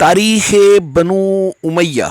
तारीख़ बनु उमय्या।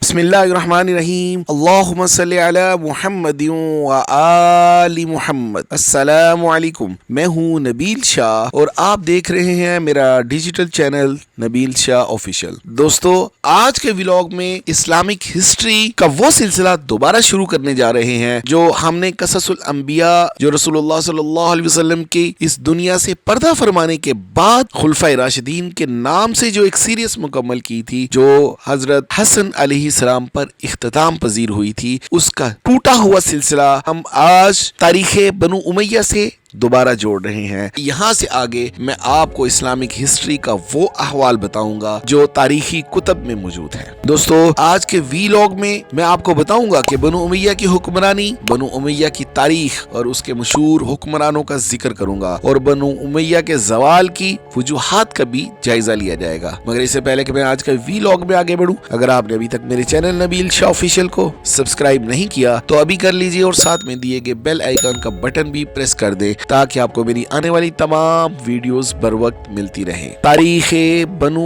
बिस्मिल्लाहिर्रहमानिर्रहीम। अल्लाहुम्मा सल्ली अला मुहम्मदिन व आलि मुहम्मद। अस्सलामु अलैकुम। मैं हूँ नबील शाह और आप देख रहे हैं मेरा digital channel Nabeel Shah official. दोस्तों, आज के व्लॉग में इस्लामिक हिस्ट्री का वो सिलसिला दोबारा शुरू करने जा रहे हैं जो हमने कससुल अंबिया, जो रसूलुल्लाह सल्लल्लाहु अलैहि वसल्लम के इस दुनिया से पर्दा फरमाने के बाद खुलफाए राशिदीन के नाम से जो एक सीरीज मुकम्मल की थी, जो हजरत हसन अलैहिस्सलाम पर इख्तिताम पजीर हुई थी, उसका टूटा हुआ सिलसिला हम आज तारीख़ बनु उमय्या से दोबारा जोड़ रहे हैं। यहाँ से आगे मैं आपको इस्लामिक हिस्ट्री का वो अहवाल बताऊंगा जो तारीखी कुतब में मौजूद है। दोस्तों, आज के वीलॉग में मैं आपको बताऊंगा कि बनु उमय्या की हुक्मरानी, बनु उमय्या की तारीख और उसके मशहूर हुक्मरानों का जिक्र करूंगा और बनु उमय्या के जवाल की वजूहात का भी जायजा लिया जाएगा। मगर इससे पहले कि मैं आज के वीलॉग में आगे बढ़ूं, अगर आपने अभी तक मेरे चैनल नबील शाह ऑफिशियल को सब्सक्राइब नहीं किया तो अभी कर लीजिए और साथ में दिए गए बेल आइकन का बटन भी प्रेस कर दे ताकि आपको मेरी आने वाली तमाम वीडियोस बर वक्त मिलती रहे। तारीख़ बनु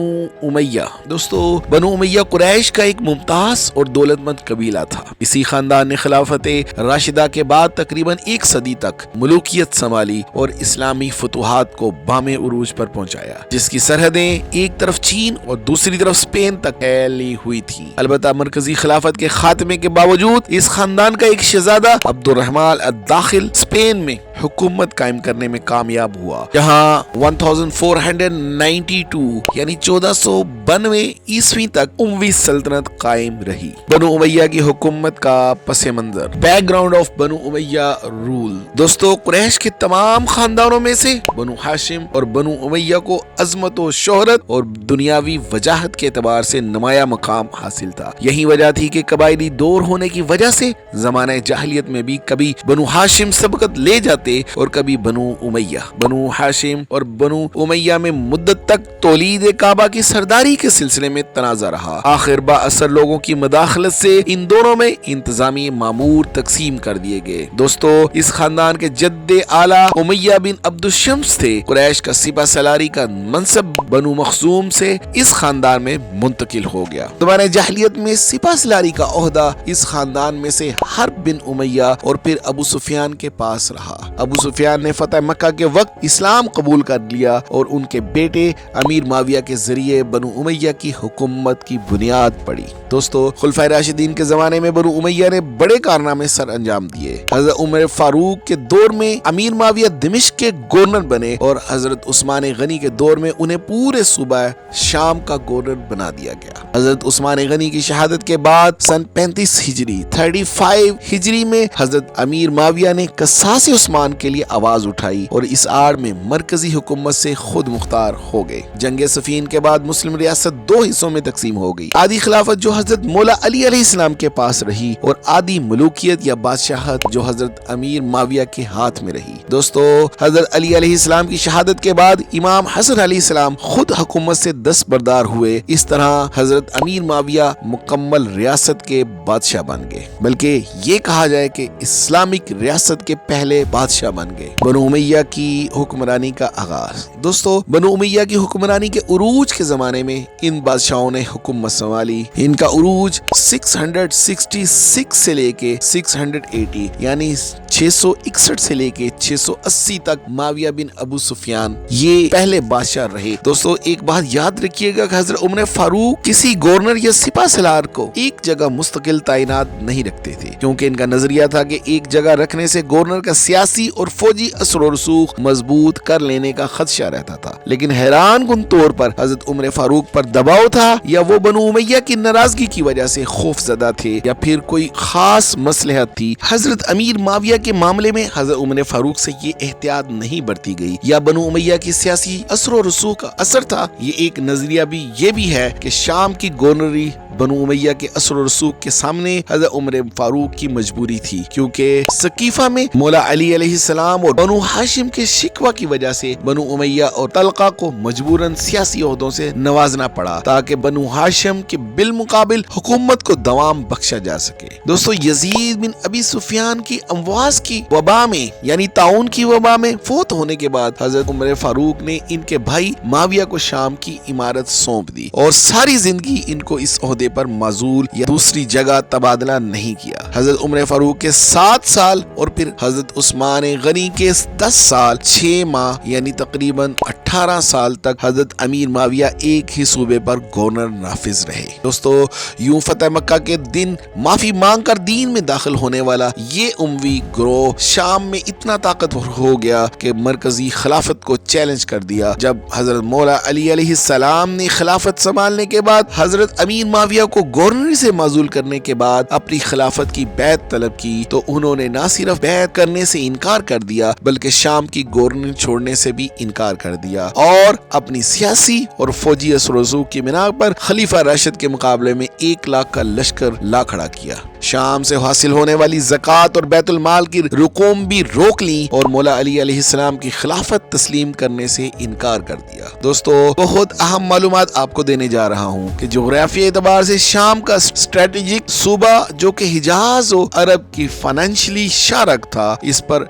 उमय्या। दोस्तों, बनु उमय्या कुरैश का एक मुमताज और दौलतमंद कबीला था। इसी खानदान ने खिलाफत राशिदा के बाद तकरीबन एक सदी तक मुल्कियत संभाली और इस्लामी फतुहात को बामे उरूज पर पहुंचाया, जिसकी सरहदें एक तरफ चीन और दूसरी तरफ स्पेन तक फैली हुई थी। अलबत्ता मरकजी खिलाफत के खात्मे के बावजूद इस खानदान का एक शहजादा अब्दुर्रहमान अद-दाखिल स्पेन में हुकूमत कायम करने में कामयाब हुआ, जहां 1492 यानी 1492 ईस्वी तक उमवी सल्तनत कायम रही। बनु उमय्या की हुकूमत का पस मंजर, background of Banu Umayya rule. दोस्तों, कुरैश के तमाम खानदानों में से बनु हाशिम और बनु उमय्या को अजमत और शोहरत और दुनियावी वजाहत के एतबार से नुमाया मकाम हासिल था। यही वजह थी कि कबायली दौर होने की वजह से जमाने जाहिलियत में भी कभी बनु हाशिम सबकत ले जाते और कभी बनु उमय्या। बनु हाशिम और बनु उमय्या में मुद्दत तक तौलीद काबा की सरदारी के सिलसिले में तनाजा रहा। आखिर बाअसर लोगों की मदाखलत से इन दोनों में इंतजामी मामूर तकसीम कर दिए गए। दोस्तों, इस खानदान के जद्दे आला उमय्या बिन अब्दुशम्स थे। कुरैश का सिपा सलारी का मनसब बनु मखजूम से इस खानदान में मुंतकिल हो गया। जमाने जाहिलियत में सिपा सलारी का ओहदा इस खानदान में से हर्ब बिन उमय्या और फिर अबू सुफियान के पास रहा। अबू सुफियान ने फतह मक्का के वक्त इस्लाम कबूल कर लिया और उनके बेटे अमीर माविया के जरिए बनु उमय्या की हुकूमत की बुनियाद पड़ी। दोस्तों, खुलफाए राशिदीन के जमाने में बनु उमय्या ने बड़े कारनामे सर अंजाम दिए। हजरत उमर फारूक के दौर में अमीर माविया दिमिश्क के गवर्नर बने और हजरत उस्मान गनी के दौर में उन्हें पूरे सूबा शाम का गवर्नर बना दिया गया। हजरत उस्मान गनी की शहादत के बाद सन 35 हिजरी 35 हिजरी में हजरत अमीर माविया ने कसासी उस्मान के लिए आवाज उठाई और इस आड़ में मरकजी हुकूमत से खुद मुख्तार हो गए। जंग सफीन के बाद मुस्लिम रियासत दो हिस्सों में तकसीम हो गई। आधी खिलाफत जो हजरत मौला अली अलैहिस्सलाम के पास रही और आधी मुल्कियत या बादशाहत जो हजरत अमीर माविया के हाथ में रही। दोस्तों, हजरत अली अलैहिस्सलाम की शहादत के बाद इमाम हसन अलैहिस्सलाम खुद हुकूमत से दस्तबरदार हुए। इस तरह हजरत अमीर माविया मुकम्मल रियासत के बादशाह बन गए, बल्कि ये कहा जाए कि इस्लामिक रियासत के पहले बादशाह बन गए। बनु उमय्या की हुक्मरानी का आगाज। दोस्तों, बनु उमय्या की हुक्मरानी के उरूज के जमाने में इन बादशाहों ने हुकूमत संभाली। इनका उरूज 666 से लेके 680 यानी 661 से लेके 680 तक माविया बिन अबू सुफियान ये पहले बादशाह रहे। दोस्तों, एक बात याद रखिएगा कि हजरत उमर फारूक किसी गवर्नर या सिपा सलार को एक जगह मुस्तकिल तैनात नहीं रखते थे, क्योंकि इनका नजरिया था कि एक जगह रखने से गवर्नर का सियासी और फौजी असर और रसूख मजबूत कर लेने का खदशा रहता था। लेकिन हैरान कुन तौर पर हजरत उमर फारूक पर दबाव था, या वो बनु उमय्या की नाराजगी की वजह से खौफजदा थे, या फिर कोई खास मसलहत थी। हजरत अमीर माविया के मामले में हजरत उमर फारूक से ये एहतियात नहीं बरती गई, या बनु उमय्या की सियासी असर और रसूख का असर था। ये एक नजरिया भी ये भी है कि शाम की गवर्नरी बनु उमय्या के असर और रसूख के सामने हजरत उमर फारूक की मजबूरी थी, क्योंकि सकीफा में मौला अली अलैहिस्सलाम और बनु हाशिम के शिकवा की वजह से बनु उमय्या और तलका को मजबूरन सियासी ओहदों से नवाजना लिखना पड़ा ताकि बनु हाशिम के बिलमुकाबिल हुकूमत को दवाम बख्शा जा सके। दोस्तों, यजीद बिन अबी सुफियान की अमवास की वबा में यानी ताउन की वबा में फोत होने के बाद हजरत उमर फारूक ने इनके भाई माविया को शाम की इमारत सौंप दी और सारी जिंदगी इनको इस ओहदे पर माजूल या दूसरी जगह तबादला नहीं किया। हजरत उमर फारूक के 7 साल और फिर हजरत उस्मान गनी के 10 साल 6 माह यानी तकरीबन 18 साल तक हजरत अमीर माविया एक ही सूबे पर गवर्नर नाफिज रहे। दोस्तों, यूं फतेह मक्का के दिन माफी मांग कर दीन में दाखिल होने वाला ये उमवी ग्रोह शाम में इतना ताकतवर हो गया कि मरकजी खिलाफत को चैलेंज कर दिया। जब हजरत मौला अली अलैहिस्सलाम ने खिलाफत संभालने के बाद हजरत अमीर माविया को गवर्नरी से माजूल करने के बाद अपनी खिलाफत की बैत तलब की तो उन्होंने न सिर्फ बैत करने से इनकार कर दिया बल्कि शाम की गवर्नरी छोड़ने से भी इनकार कर दिया और अपनी सियासी और फौजी असर-ओ-रसूख की बिना पर खलीफा राशिद के मुकाबले में 1 लाख का लश्कर ला खड़ा किया। शाम से हासिल होने वाली ज़कात और बैतुल माल की रकूम भी रोक ली और मौला अली अलैहिस्सलाम की खिलाफत तस्लीम करने से इनकार कर दिया। दोस्तों, बहुत अहम मालूमात आपको देने जा रहा हूँ कि जोग्राफी एतबार से शाम का स्ट्रेटेजिक सूबा जो कि हिजाज और अरब की फाइनेंशियली शारक था, इस पर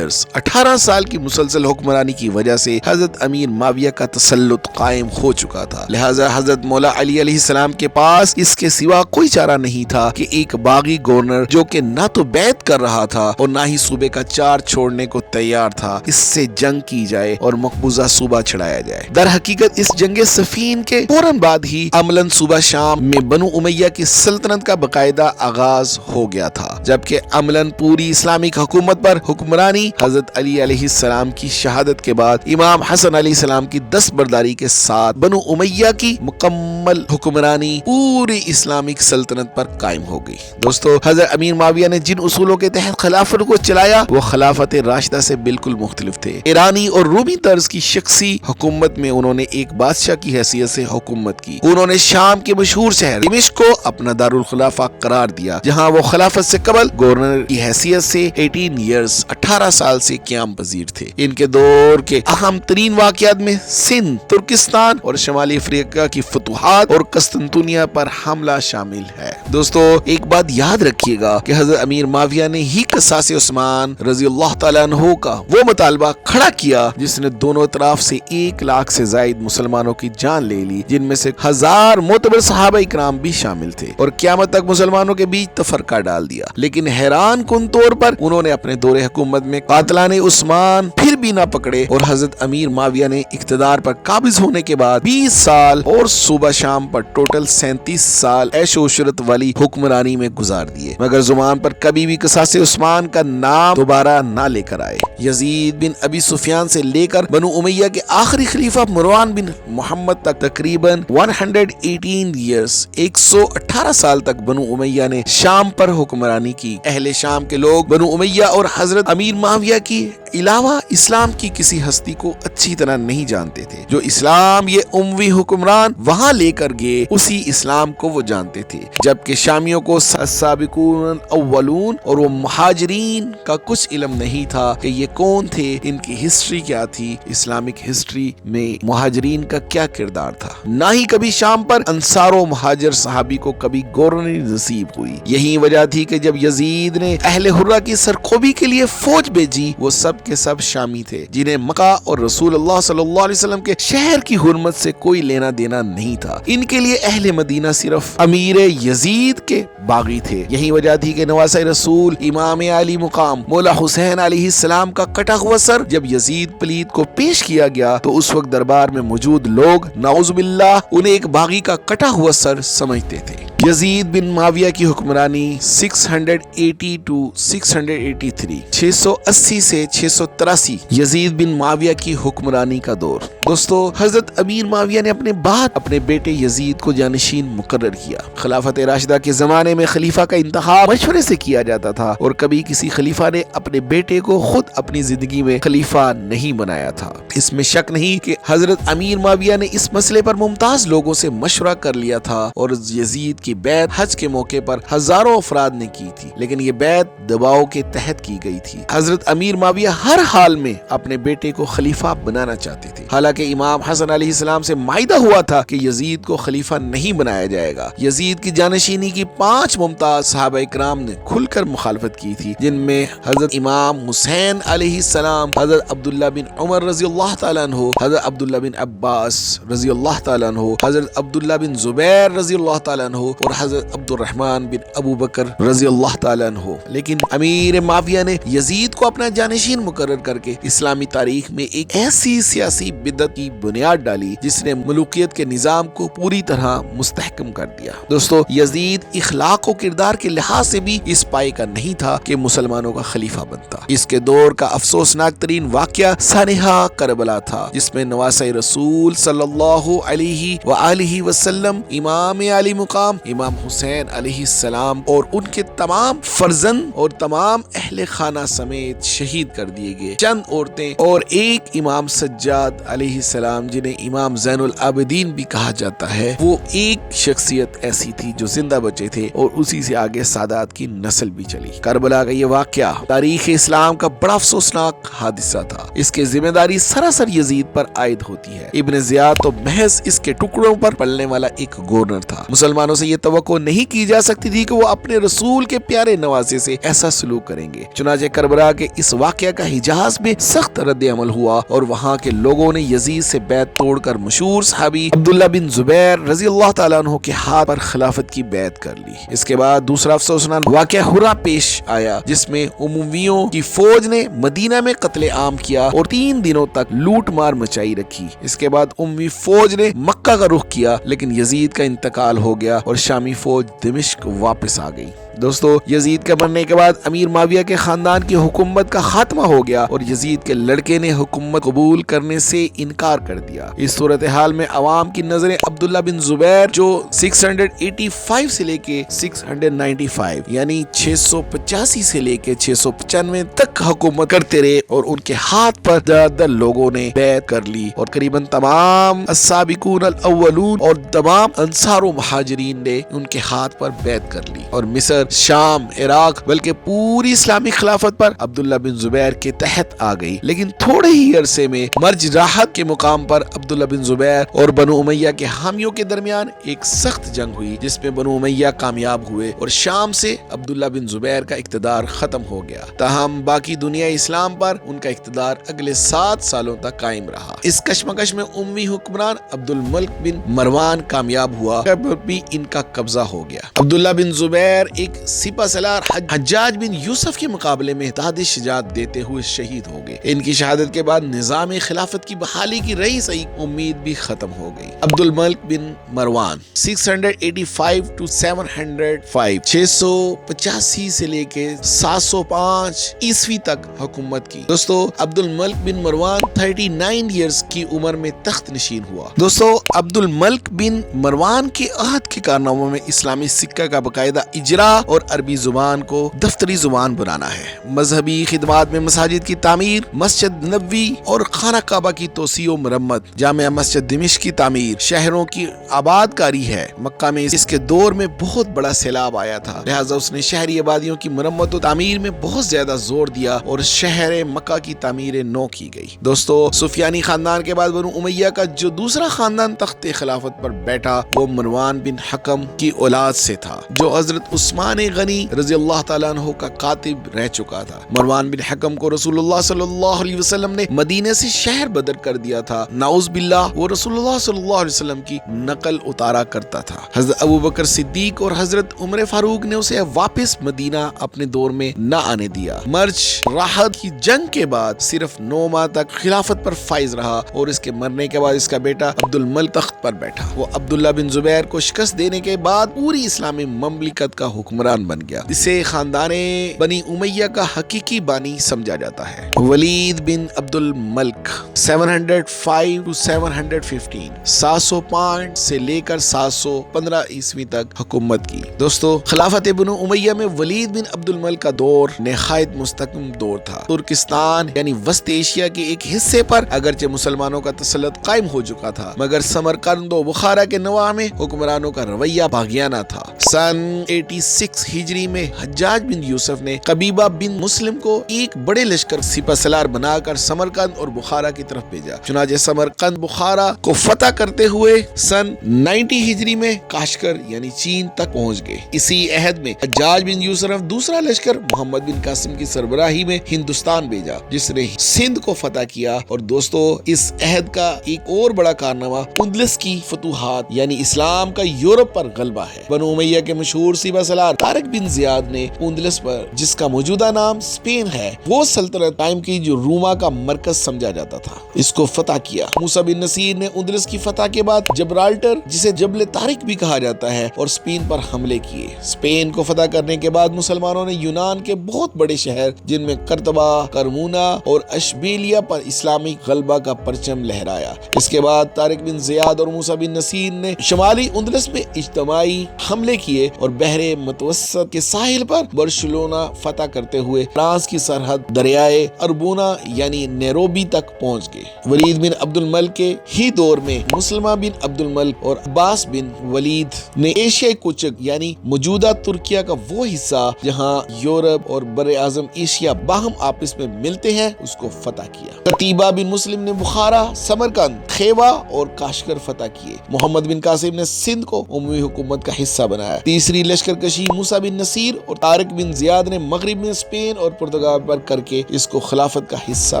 18 साल की मुसलसल हुक्मरानी की वजह से हजरत अमीर माविया का तसल्लुत कायम हो चुका था। लिहाजा हजरत मौला अली अलैहिस्सलाम के पास इसके सिवा कोई चारा नहीं था कि एक बागी गवर्नर जो कि ना तो बैत कर रहा था और ना ही सूबे का चार छोड़ने को तैयार था, इससे जंग की जाए और मकबूजा सूबा छड़ाया जाए। दर हकीकत इस जंगे सफीन के फौरन बाद ही अमलन सूबा शाम में बनु उमैया की सल्तनत का बकायदा आगाज हो गया था, जबकि अमलन पूरी इस्लामिक हुकूमत पर हुक्मरानी हजरत अली अलैहिस्सलाम की शहादत के बाद इमाम हसन अलैहिस्सलाम की दस्तबरदारी के साथ बनु उमैया की मुकम्मल हुक्मरानी पूरी इस्लामिक सल्तनत पर कायम हो गई। दोस्तों, हजरत अमीर माविया ने जिन उसूलों के तहत खिलाफत को चलाया वो खिलाफत राशिदा से बिल्कुल मुख्तलिफ थे। ईरानी और रूमी तर्ज की शख्सी हुकूमत में उन्होंने एक बादशाह की हैसियत से हुकूमत की। उन्होंने शाम के मशहूर शहर दिमिश्क को अपना दारुल खिलाफा करार दिया, जहां वो खिलाफत से कबल गवर्नर की हैसियत से 18 साल से क़याम पजीर थे। इनके दौर के अहम तरीन वाक़यात में सिंध, तुर्किस्तान और शमाली अफ्रीका की फतूहात और कस्तंतुनिया पर हमला शामिल है। दोस्तों, एक बात याद रखिएगा कि हजरत अमीर माविया ने ही क़सास उस्मान रज़ी अल्लाह तआला अन्हु का वो मुतालबा खड़ा किया जिसने दोनों तरफ से 1 लाख से जायद मुसलमानों की जान ले ली, जिनमें से 1000 मोतबर सहाबा इकराम भी शामिल थे और क़यामत तक मुसलमानों के बीच तफरका डाल दिया। लेकिन हैरान कुन तौर पर उन्होंने अपने दौरे हुकूमत में कातिलाने उस्मान फिर भी ना पकड़े और हजरत अमीर माविया ने इख्तिदार पर काबिज होने के बाद 20 साल और सूबा शाम पर टोटल 37 साल ऐशो उशरत वाली हुक्मरानी में गुजार दिए, मगर जुबान पर कभी भी क़सास उस्मान का नाम दोबारा ना लेकर आए। यजीद बिन अबी सुफियान से लेकर बनु उमैया के आखिरी खलीफा मरवान बिन मोहम्मद तक तकरीबन 118 ईयर्स 118 साल तक बनु उमैया ने शाम पर हुक्मरानी की। अहले शाम के लोग बनु उमैया और हजरत अमीर माविया की अलावा इस्लाम की किसी हस्ती को अच्छी तरह नहीं जानते थे। जो इस्लाम ये उमवी हुक्मरान वहां लेकर गए उसी इस्लाम को वो जानते थे, जबकि शामियों को साबिकून अव्वलून और वो मुहाजिरीन का कुछ इल्म नहीं था कि ये कौन थे, इनकी हिस्ट्री क्या थी, इस्लामिक हिस्ट्री में मुहाजिरीन का क्या किरदार था। ना ही कभी शाम पर अंसारो मुहाजिर सहाबी को कभी गवर्नरी नसीब हुई। यही वजह थी कि जब यजीद ने अहले हुर्रा की सरखोबी के लिए फौज भेजी, वो सब के सब शामी थे जिन्हें मक्का और रसूल अल्लाह सल्लल्लाहु अलैहि वसल्लम के शहर की हुर्मत से कोई लेना देना नहीं था। इनके लिए अहले मदीना सिर्फ अमीर यजीद के बागी थे। यही वजह थी कि नवासे रसूल इमाम आली मुकाम मौला हुसैन अलैहिस्सलाम का कटा हुआ सर जब यजीद पलीद को पेश किया गया तो उस वक्त दरबार में मौजूद लोग नाउजुबिल्लाह उन्हें एक बागी का कटा हुआ सर समझते थे। यजीद बिन माविया की हुक्मरानी 680 to 683 680 से 683 यजीद बिन माविया की हुक्मरानी का दौर। दोस्तों, हजरत अमीर माविया ने अपने बाद अपने बेटे यजीद को जानशीन मुकर्रर किया। खिलाफत राशिदा के जमाने में खलीफा का इंतखाब मशवरे से किया जाता था और कभी किसी खलीफा ने अपने बेटे को खुद अपनी जिंदगी में खलीफा नहीं बनाया था। इसमें शक नहीं कि हजरत अमीर माविया ने इस मसले पर मुमताज लोगों से मशवरा कर लिया था और यजीद की बैत हज के मौके पर हजारों अफराद ने की थी, लेकिन ये बैत दबाव के तहत की गई थी। हजरत अमीर माविया हर हाल में अपने बेटे को खलीफा बनाना चाहते थे। हालांकि حالانکہ امام حسن علیہ السلام سے معاہدہ ہوا تھا کہ یزید کو خلیفہ نہیں بنایا جائے گا۔ یزید کی جانشینی کی 5 ممتاز صحابہ کرام نے کھل کر مخالفت کی تھی، جن میں حضرت امام حسین علیہ السلام، حضرت عبداللہ بن عمر رضی اللہ تعالیٰ عنہ، حضرت عبداللہ بن عباس رضی اللہ تعالیٰ عنہ، حضرت عبداللہ بن زبیر رضی اللہ تعالیٰ عنہ اور حضرت عبد الرحمن بن ابو بکر رضی اللہ تعالیٰ عنہ۔ لیکن امیر معاویہ نے یزید کو اپنا جانشین مقرر کر کے اسلامی تاریخ میں ایک ایسی سیاسی بدعت کی بنیاد ڈالی جس نے ملوکیت کے نظام کو پوری طرح مستحکم کر دیا۔ دوستو، یزید اخلاق و کردار کے لحاظ سے بھی اس پائے کا نہیں تھا کہ مسلمانوں کا خلیفہ بنتا۔ اس کے دور کا افسوسناک ترین واقعہ سانحہ کربلا تھا، جس میں نواسہ رسول صلی اللہ علیہ وآلہ وسلم، امام علی مقام امام حسین علیہ السلام اور ان کے تمام فرزند اور تمام اہل خانہ سمیت شہید کر دیے گئے۔ چند عورتیں اور ایک امام سجاد علیہ السلام، جنہیں امام زین العابدین بھی کہا جاتا ہے، وہ ایک شخصیت ایسی تھی جو زندہ بچے تھے اور اسی سے آگے سادات کی نسل بھی چلی۔ کربلا کا یہ واقعہ تاریخ اسلام کا بڑا افسوسناک حادثہ تھا۔ اس کی ذمہ داری سراسر یزید پر عائد ہوتی ہے۔ ابن زیاد تو محض اس کے ٹکڑوں پر پلنے والا ایک گورنر تھا۔ مسلمانوں سے یہ توقع نہیں کی جا سکتی تھی کہ وہ اپنے رسول کے پیارے نواسے سے ایسا سلوک کریں گے۔ چنانچہ کربلا کے اس واقعہ کا حجاز میں سخت رد عمل ہوا اور وہاں کے لوگوں نے یزید سے بیعت توڑ کر مشہور صحابی عبداللہ بن زبیر رضی اللہ تعالیٰ عنہ کے ہاتھ پر خلافت کی بیعت کر لی۔ اس کے بعد دوسرا افسوسناک واقعہ ہرا پیش آیا، جس میں امویوں کی فوج نے مدینہ میں قتل عام کیا اور 3 دنوں تک لوٹ مار مچائی رکھی۔ اس کے بعد اموی فوج نے مکہ کا رخ کیا، لیکن یزید کا انتقال ہو گیا اور شامی فوج دمشق واپس آ گئی۔ دوستو، یزید کے مرنے کے بعد امیر معاویہ کے خاندان کی حکومت کا خاتمہ ہو گیا اور یزید کے لڑکے نے حکومت قبول کرنے سے انکار کر دیا۔ اس صورتحال میں عوام کی نظریں عبداللہ بن زبیر، جو 685 سے لے کے 695 یعنی 685 سے لے کے 695 تک حکومت کرتے رہے، اور ان کے ہاتھ پر زیادہ لوگوں نے بیعت کر لی اور قریباً تمام السابقون الاولون اور تمام انصار و مہاجرین نے ان کے ہاتھ پر بیعت کر لی، اور مصر، شام، عراق بلکہ پوری اسلامی خلافت پر عبداللہ بن زبیر کے تحت آ گئی۔ لیکن تھوڑے ہی عرصے میں مرج راحت کے مقام پر عبداللہ بن زبیر اور بنو امیہ کے حامیوں کے درمیان ایک سخت جنگ ہوئی، جس میں بنو امیہ کامیاب ہوئے اور شام سے عبداللہ بن زبیر کا اقتدار ختم ہو گیا۔ تاہم باقی دنیا اسلام پر ان کا اقتدار اگلے 7 سالوں تک قائم رہا۔ اس کشمکش میں اموی حکمران عبد الملک بن مروان کامیاب ہوا، بھی ان کا قبضہ ہو گیا۔ عبداللہ بن زبیر ایک سپہ سالار حجاج بن یوسف کے مقابلے میں اتحادی شجاعت دیتے ہوئے شہید ہو گئے۔ ان کی شہادت کے بعد نظام خلافت کی بحالی کی رہی سہی امید بھی ختم ہو گئی۔ عبد الملک بن مروان 685 to 705 685 سے لے کے 705 عیسوی تک حکومت کی۔ دوستو، عبد الملک بن مروان 39 ایئرز کی عمر میں تخت نشین ہوا۔ دوستو، عبد الملک بن مروان کے عہد کے کارناموں میں اسلامی سکہ کا باقاعدہ اجرا اور عربی زبان کو دفتری زبان بنانا ہے، مذہبی خدمات میں مساجد کی تعمیر، مسجد نبوی اور خانہ کعبہ کی توسیع و مرمت، جامع مسجد دمشق کی تعمیر، شہروں کی آباد کاری ہے۔ مکہ میں اس کے دور میں بہت بڑا سیلاب آیا تھا، لہٰذا اس نے شہری آبادیوں کی مرمت و تعمیر میں بہت زیادہ زور دیا اور شہر مکہ کی تعمیر نو کی گئی۔ دوستو، سفیانی خاندان کے بعد بنو امیہ کا جو دوسرا خاندان تخت خلافت پر بیٹھا وہ مروان بن حکم کی اولاد سے تھا، جو حضرت عثمان غنی رضی اللہ تعالیٰ عنہ کا کاتب رہ چکا تھا۔ مروان بن حکم کو رسول اللہ صلی اللہ علیہ وسلم نے مدینے سے شہر بدر کر دیا تھا۔ نعوذ باللہ، وہ رسول اللہ صلی اللہ علیہ وسلم کی نقل اتارا کرتا تھا۔ حضرت ابو بکر صدیق اور حضرت عمر فاروق نے اسے واپس مدینہ اپنے دور میں نہ آنے دیا۔ مرج راحت کی جنگ کے بعد صرف 9 ماہ تک خلافت پر فائز رہا اور اس کے مرنے کے بعد اس کا بیٹا عبد الملک تخت پر بیٹھا۔ وہ عبداللہ بن زبیر کو شکست دینے کے بعد پوری اسلامی مملکت کا حکمران بن گیا، جسے خاندان بنی امیہ کا حقیقی بانی سمجھا جاتا ہے۔ ولید بن عبد الملک 705 to 715 705 سے لے کر 715 عیسوی تک حکومت کی۔ دوستو، خلافت بنو امیہ میں ولید بن عبد الملک کا دور نہایت مستحکم دور تھا۔ ترکستان یعنی وسط ایشیا کے ایک حصے پر اگرچہ مسلمانوں کا تسلط قائم ہو چکا تھا، مگر سمرقند و بخارا کے نواح میں حکمرانوں کا رویہ باغیانہ تھا۔ سن 86 6 हिजरी में हज्जाज बिन यूसुफ ने कबीबा बिन मुस्लिम को एक बड़े लश्कर सिपहसालार बनाकर समरकंद और बुखारा की तरफ भेजा। चुनांचे समरकंद बुखारा को फतह करते हुए सन 90 हिजरी में काशगर यानी चीन तक पहुंच गए। इसी अहद में हज्जाज बिन यूसुफ ने दूसरा लश्कर मोहम्मद बिन कासिम की सरबराही में हिंदुस्तान भेजा, जिसने सिंध को फतह किया। और दोस्तों, इस अहद का एक और बड़ा कारनामा उंदलस की फतूहात यानी इस्लाम का यूरोप पर गलबा है। बनु उमैया के मशहूर सिपहसालार तारिक बिन जियाद ने उंदलस पर, जिसका मौजूदा नाम स्पेन है, वो सल्तनत टाइम की जो रूमा का मरकज समझा जाता था, इसको फतह किया। मूसा बिन नसीर ने उंदलस की फतह के बाद जबराल्टर, जिसे जबल तारिक भी कहा जाता है, और स्पेन पर हमले किए। स्पेन को फतह करने के बाद मुसलमानों ने यूनान के बहुत बड़े शहर जिनमें कर्तबा, करमुना और अशबेलिया पर इस्लामी गलबा का परचम लहराया। इसके बाद तारिक बिन जियाद और मूसा बिन नसीर ने शुमाली उंदलस में इज्तमाई हमले किए और बहरे मुतवस्सत के साहिल पर बार्सिलोना फतह करते हुए फ्रांस की सरहद दरियाए अरबूना यानी नैरोबी तक पहुंच गए। वलीद बिन अब्दुल मलिक के ही दौर में मुसलमा बिन अब्दुल मलिक और अब्बास बिन वलीद ने एशियाई कुचक यानी मौजूदा तुर्किया का वो हिस्सा जहां यूरोप और बर आजम एशिया बाहम आपस में मिलते हैं, उसको फतह किया। कतीबा बिन मुस्लिम ने बुखारा, समरकंद, खेवा और काशगर फतह किए। मोहम्मद बिन कासिम ने सिंध को उमवी हुकूमत का हिस्सा बनाया। तीसरी लश्करकशी मूसा बिन नसीर और तारिक बिन जियाद ने मगरिब में स्पेन और पुर्तगाल पर करके इसको खिलाफत का हिस्सा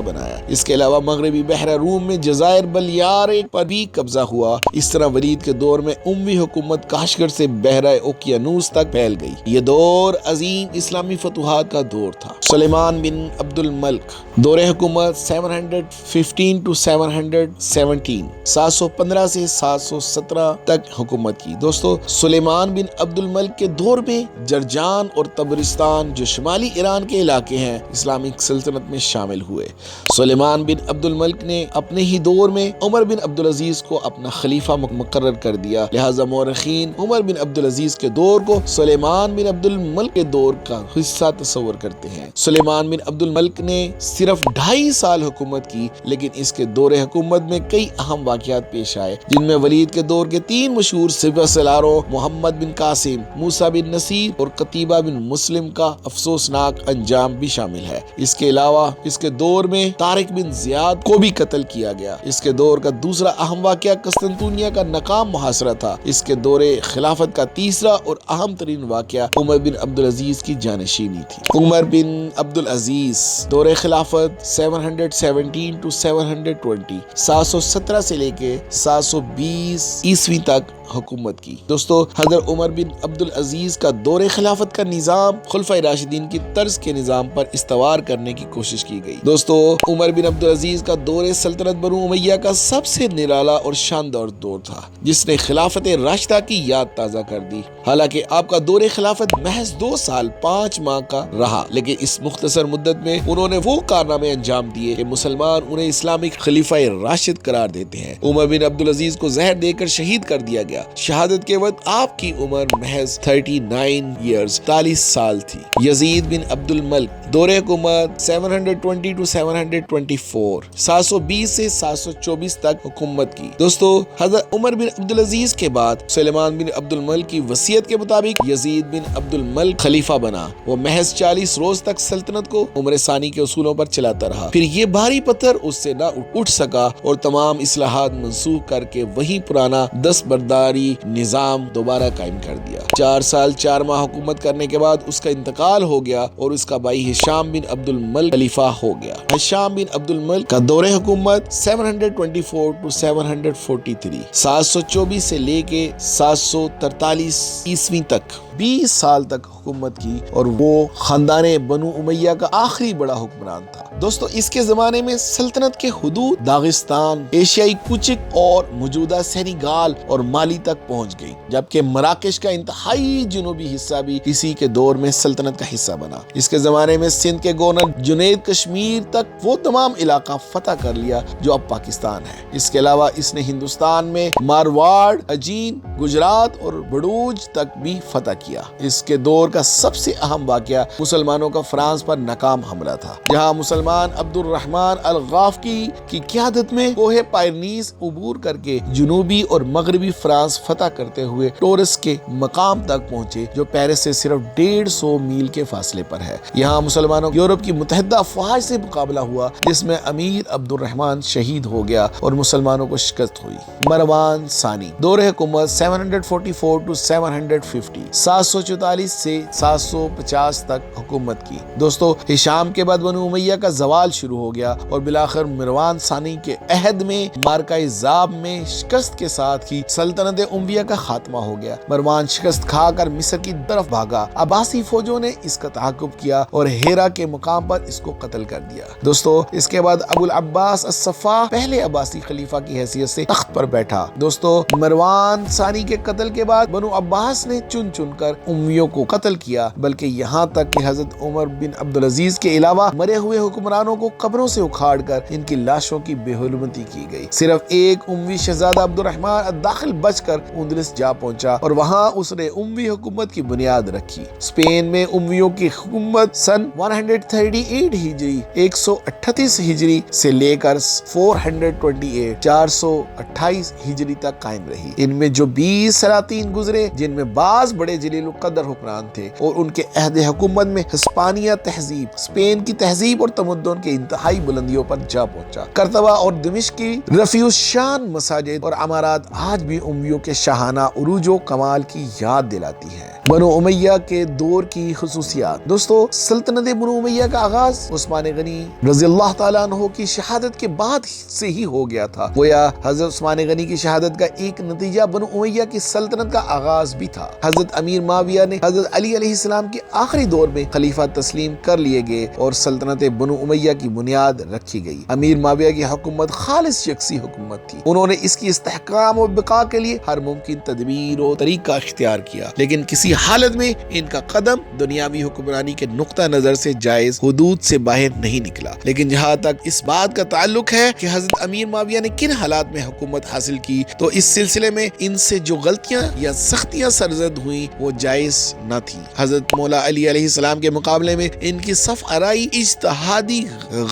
बनाया। इसके अलावा मगरबी बहरा रूम में जजायर बलियारे पर भी कब्जा हुआ। इस तरह वलीद के दौर में उमवी हुकूमत काशगर से बहरा ओकियानूस तक फैल गई। ये दौर अजीम इस्लामी फतूहात का दौर था। सुलेमान बिन अब्दुल मलिक दौरे हुकूमत 715 to 717 715 से 717 तक हुकूमत की। दोस्तों, सुलेमान बिन अब्दुल मलिक के दौर में जरजान और तबरिस्तान जो शुमाली ईरान के इलाके हैं इस्लामिक सल्तनत में शामिल हुए। सुलेमान बिन अब्दुल मलिक ने अपने ही दौर में उमर बिन अब्दुल अजीज को अपना खलीफा मुकर्रर कर दिया। लिहाजा मौरखीन उमर बिन अब्दुल अजीज के दौर को सुलेमान बिन अब्दुल मलिक के दौर का हिस्सा तस्वर करते हैं। सुलेमान बिन अब्दुल मलिक ने सिर्फ 2.5 साल हुकूमत की, लेकिन इसके दौरे हुकूमत में कई अहम वाक़यात पेश आए, जिनमें वलीद के दौर के 3 मशहूर सिपहसालारों मोहम्मद बिन कासिम, मूसा बिन नसीर और कतीबा बिन मुस्लिम का अफसोसनाक अंजाम भी शामिल है। इसके अलावा इसके दौर में तारिक बिन जियाद को भी कत्ल किया गया। इसके दौर का दूसरा अहम वाक़या कस्तंतुनिया का नाकाम मुहासरा था। इसके दौरे खिलाफत का तीसरा और अहम तरीन वाक़या उमर बिन अब्दुल अजीज की जानशीनी थी। उमर बिन अब्दुल अजीज दौरे खिलाफत 717 to 720 717 से लेके 720 ईस्वी तक हुकूमत की। दोस्तों, हज़रत उमर बिन अब्दुल अजीज का दौरे खिलाफत का निज़ाम खुलफाए राशिदीन की तर्ज के निज़ाम पर इस्तवार करने की कोशिश की गई। दोस्तों, उमर बिन अब्दुल अजीज का दौरे सल्तनत बनु उमैया का सबसे निराला और शानदार दौर था, जिसने खिलाफत राशिदा की याद ताज़ा कर दी। हालांकि आपका दौरे खिलाफत महज 2 साल 5 माह का रहा, लेकिन इस मुख्तसर मुद्दत में उन्होंने वो कारनामे अंजाम दिए कि मुसलमान उन्हें इस्लामिक खलीफा राशिद करार देते हैं। उमर बिन अब्दुल अजीज को जहर देकर शहीद कर दिया गया। शहादत के वक्त आपकी उम्र महज 39 ईयर्स 40 साल थी। यजीद बिन अब्दुल मलिक दौरे हुकूमत 720 to 724 720 से 724 तक हुकूमत की। दोस्तों, हज़रत उमर बिन अब्दुल अजीज के बाद सुलेमान बिन अब्दुल मलिक की वसीयत के मुताबिक यजीद बिन अब्दुल मलिक खलीफा बना। वो महज 40 रोज तक सल्तनत को उमर सानी के उसूलों पर चलाता रहा। फिर ये भारी पत्थर उससे ना उठ सका और तमाम इस्लाहात मंसूख करके वही पुराना 10 बरदारी निजाम दोबारा कायम कर दिया। 4 साल 4 माह हुकूमत करने के बाद उसका इंतकाल हो गया और उसका भाई हिशाम बिन अब्दुल मलिक खलीफा हो गया। हिशाम बिन अब्दुल मलिक का दौरे हुकूमत 724 to 743 724 से लेके 743 ईस्वी तक 20 साल तक हुकूमत की और वो खानदाने बनु उमैया का आखिरी बड़ा हुक्मरान था। दोस्तों, इसके जमाने में सल्तनत के हुदूद दागिस्तान, एशियाई कुचिक और मौजूदा सेनेगाल और माली तक पहुंच गई, जबकि मराकश का इंतहाई जनूबी हिस्सा भी इसी के दौर में सल्तनत का हिस्सा बना। इसके जमाने में सिंध के गवर्नर जुनैद कश्मीर तक वो तमाम इलाका फतह कर लिया जो अब पाकिस्तान है। इसके अलावा इसने हिंदुस्तान में मारवाड़, अजीन, गुजरात और बड़ूज तक भी फतह किया। کیا۔ اس کے دور کا سب سے اہم واقعہ مسلمانوں کا فرانس پر ناکام حملہ تھا، جہاں مسلمان عبد الرحمن الغافقی کی قیادت میں کوہ پائرنیس عبور کر کے جنوبی اور مغربی فرانس فتح کرتے ہوئے ٹورس کے مقام تک پہنچے، جو پیرس سے صرف 150 میل کے فاصلے پر ہے۔ یہاں مسلمانوں یورپ کی متحدہ افواج سے مقابلہ ہوا، جس میں امیر عبد الرحمن شہید ہو گیا اور مسلمانوں کو شکست ہوئی۔ مروان ثانی دور حکومت 744 to 750 744 سے 750 تک حکومت کی۔ دوستو، ہشام کے بعد بنو امیہ کا زوال شروع ہو گیا اور بالآخر مروان ثانی کے عہد میں مارکہ زاب میں شکست کے ساتھ ہی سلطنت امیہ کا خاتمہ ہو گیا۔ مروان شکست کھا کر مصر کی طرف بھاگا۔ عباسی فوجوں نے اس کا تعاقب کیا اور ہیرا کے مقام پر اس کو قتل کر دیا۔ دوستو، اس کے بعد ابو العباس الصفاح پہلے عباسی خلیفہ کی حیثیت سے تخت پر بیٹھا۔ دوستو، مروان ثانی کے قتل کے بعد بنو عباس نے چن چن کر امیوں کو قتل کیا، بلکہ یہاں تک کہ حضرت عمر بن عبدالعزیز کے علاوہ مرے ہوئے حکمرانوں کو قبروں سے اکھاڑ کر ان کی لاشوں کی بے حرمتی کی گئی۔ صرف ایک اموی شہزادہ عبد الرحمن الداخل بچ کر اندلس جا پہنچا اور وہاں اس نے اموی حکومت کی بنیاد رکھی۔ اسپین میں امویوں کی حکومت سن 138 ہجری 138 ہجری سے لے کر 428 ہجری تک قائم رہی۔ ان میں جو 20 سلاطین گزرے، جن میں بعض بڑے جلیل القدر حکمران تھے، اور ان کے عہد حکومت میں ہسپانیہ تہذیب، اسپین کی تہذیب اور تمدن کے انتہائی بلندیوں پر جا پہنچا۔ کرتبہ اور دمشق کی رفیع الشان مساجد اور عمارات آج بھی امیوں کے شاہانہ عروج و کمال کی یاد دلاتی ہیں۔ بنو امیہ کے دور کی خصوصیات۔ دوستو، سلطنت بنو امیہ کا آغاز عثمان غنی رضی اللہ تعالیٰ عنہ کی شہادت کے بعد سے ہی ہو گیا تھا۔ گویا حضرت عثمان غنی کی شہادت کا ایک نتیجہ بنو امیہ کی سلطنت کا آغاز بھی تھا۔ حضرت امیر معاویہ نے حضرت علی علیہ السلام کے آخری دور میں خلیفہ تسلیم کر لیے گئے اور سلطنت بنو امیہ کی بنیاد رکھی گئی۔ امیر معاویہ کی حکومت خالص شخصی حکومت تھی۔ انہوں نے اس کی استحکام و بقا کے لیے ہر ممکن تدبیر و طریقہ اختیار کیا، لیکن کسی حالت میں ان کا قدم دنیاوی حکمرانی کے نقطہ نظر سے جائز حدود سے باہر نہیں نکلا۔ لیکن جہاں تک اس بات کا تعلق ہے کہ حضرت امیر معاویہ نے کن حالات میں حکومت حاصل کی، تو اس سلسلے میں ان سے جو غلطیاں یا سختیاں سرزد ہوئیں وہ جائز نہ تھی۔ حضرت مولا علی علیہ السلام کے مقابلے میں ان کی صف آرائی اجتہادی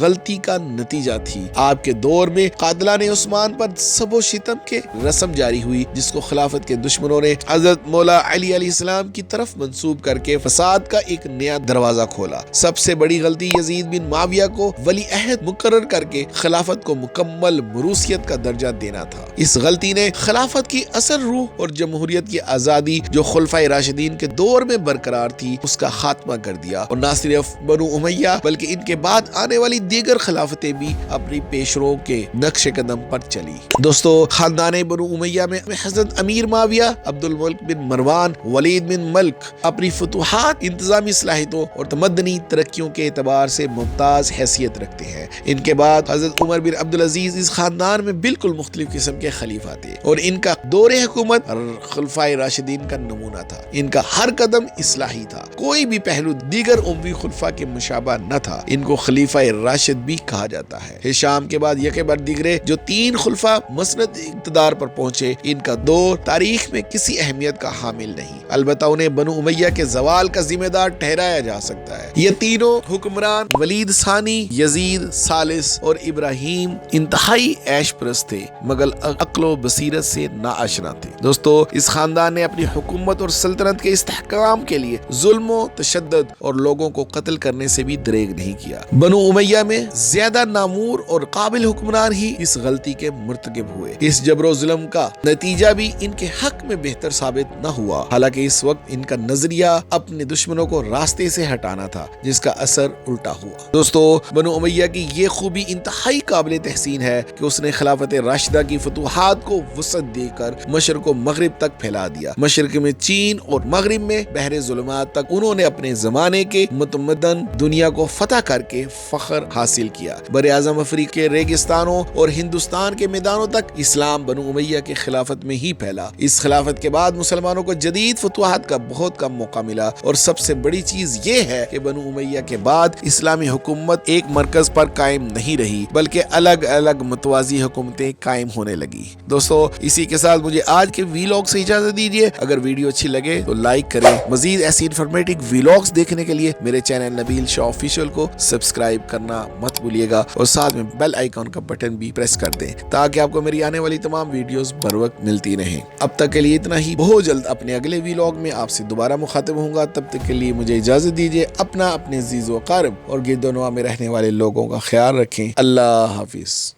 غلطی کا نتیجہ تھی۔ آپ کے دور میں قاتلان عثمان پر سب و شتم کے رسم جاری ہوئی، جس کو خلافت کے دشمنوں نے حضرت مولا علی علیہ السلام کی طرف منسوب کر کے فساد کا ایک نیا دروازہ کھولا۔ سب سے بڑی غلطی یزید بن معاویہ کو ولی عہد مقرر کر کے خلافت کو مکمل موروثیت کا درجہ دینا تھا۔ اس غلطی نے خلافت کی اصل روح اور جمہوریت کی آزادی جو خلفائے راشدین کے دور میں برقرار تھی، اس کا خاتمہ کر دیا، اور نہ صرف بنو امیہ بلکہ ان کے بعد آنے والی دیگر خلافتیں بھی اپنی پیشرو کے نقش قدم پر چلی۔ دوستو، خاندان بنو امیہ میں حضرت امیر معاویہ، عبد الملک بن مروان، ولید بن ملک اپنی فتوحات، انتظامی صلاحیتوں اور تمدنی ترقیوں کے اعتبار سے ممتاز حیثیت رکھتے ہیں۔ ان کے بعد حضرت عمر بن عبدالعزیز اس خاندان میں بالکل مختلف قسم کے خلیفہ تھے، اور ان کا دور حکومت خلفائے راشدین کا نمونہ تھا۔ ان کا ہر قدم اصلاحی تھا، کوئی بھی پہلو دیگر اموی خلفاء کے مشابہ نہ تھا۔ ان کو خلیفہ راشد بھی کہا جاتا ہے۔ ہشام کے بعد یکے بعد دیگرے جو 3 خلفاء مسند اقتدار پر پہنچے، ان کا دور تاریخ میں کسی اہمیت کا حامل نہیں، البتہ انہیں بنو امیہ کے زوال کا ذمہ دار ٹھہرایا جا سکتا ہے۔ یہ تینوں حکمران ولید ثانی، یزید ثالث اور ابراہیم انتہائی عیش پرست تھے، مگر عقل و بصیرت سے ناآشنا تھے۔ دوستو، اس خاندان نے اپنی حکومت اور سلطنت کے استحکام کے لیے ظلم و تشدد اور لوگوں کو قتل کرنے سے بھی دریغ نہیں کیا۔ بنو امیہ میں زیادہ نامور اور قابل حکمران ہی اس غلطی کے مرتکب ہوئے۔ اس جبر و ظلم کا نتیجہ بھی ان کے حق میں بہتر ثابت نہ ہوا، حالانکہ اس وقت ان کا نظریہ اپنے دشمنوں کو راستے سے ہٹانا تھا، جس کا اثر الٹا ہوا۔ دوستو، بنو امیہ کی یہ خوبی انتہائی قابل تحسین ہے کہ اس نے خلافت راشدہ کی فتوحات کو وسعت دے کر مشرق و مغرب تک پھیلا دیا۔ مشرق میں چین اور مغرب میں بحر ظلمات تک انہوں نے اپنے زمانے کے متمدن دنیا کو فتح کر کے فخر حاصل کیا۔ براعظم افریقہ کے ریگستانوں اور ہندوستان کے میدانوں تک اسلام بنو امیہ کے خلافت میں ہی پھیلا۔ اس خلافت کے بعد مسلمانوں کو جدید فتوحات کا بہت کم موقع ملا، اور سب سے بڑی چیز یہ ہے کہ بنو امیہ کے بعد اسلامی حکومت ایک مرکز پر قائم نہیں رہی، بلکہ الگ الگ متوازی حکومتیں قائم ہونے لگی۔ دوستو، اسی کے ساتھ مجھے آج کے ویلاگ سے اجازت دیجیے۔ اگر ویڈیو اچھی لگے तो लाइक करें। मजीद ऐसी इन्फॉर्मेटिव व्लॉग्स देखने के लिए मेरे चैनल नबील शाह ऑफिशियल को सब्सक्राइब करना मत भूलिएगा और साथ में बेल आइकॉन का बटन भी प्रेस कर दें ताकि आपको मेरी आने वाली तमाम वीडियोस बर वक्त मिलती रहें। अब तक के लिए इतना ही। बहुत जल्द अपने अगले व्लॉग में आपसे दोबारा मुखातिब होऊंगा। तब तक के लिए मुझे इजाजत दीजिए। अपना, अपने अजीज व क़रीब और गिरदोनवा में रहने वाले लोगों का ख्याल रखें। अल्लाह हाफिज।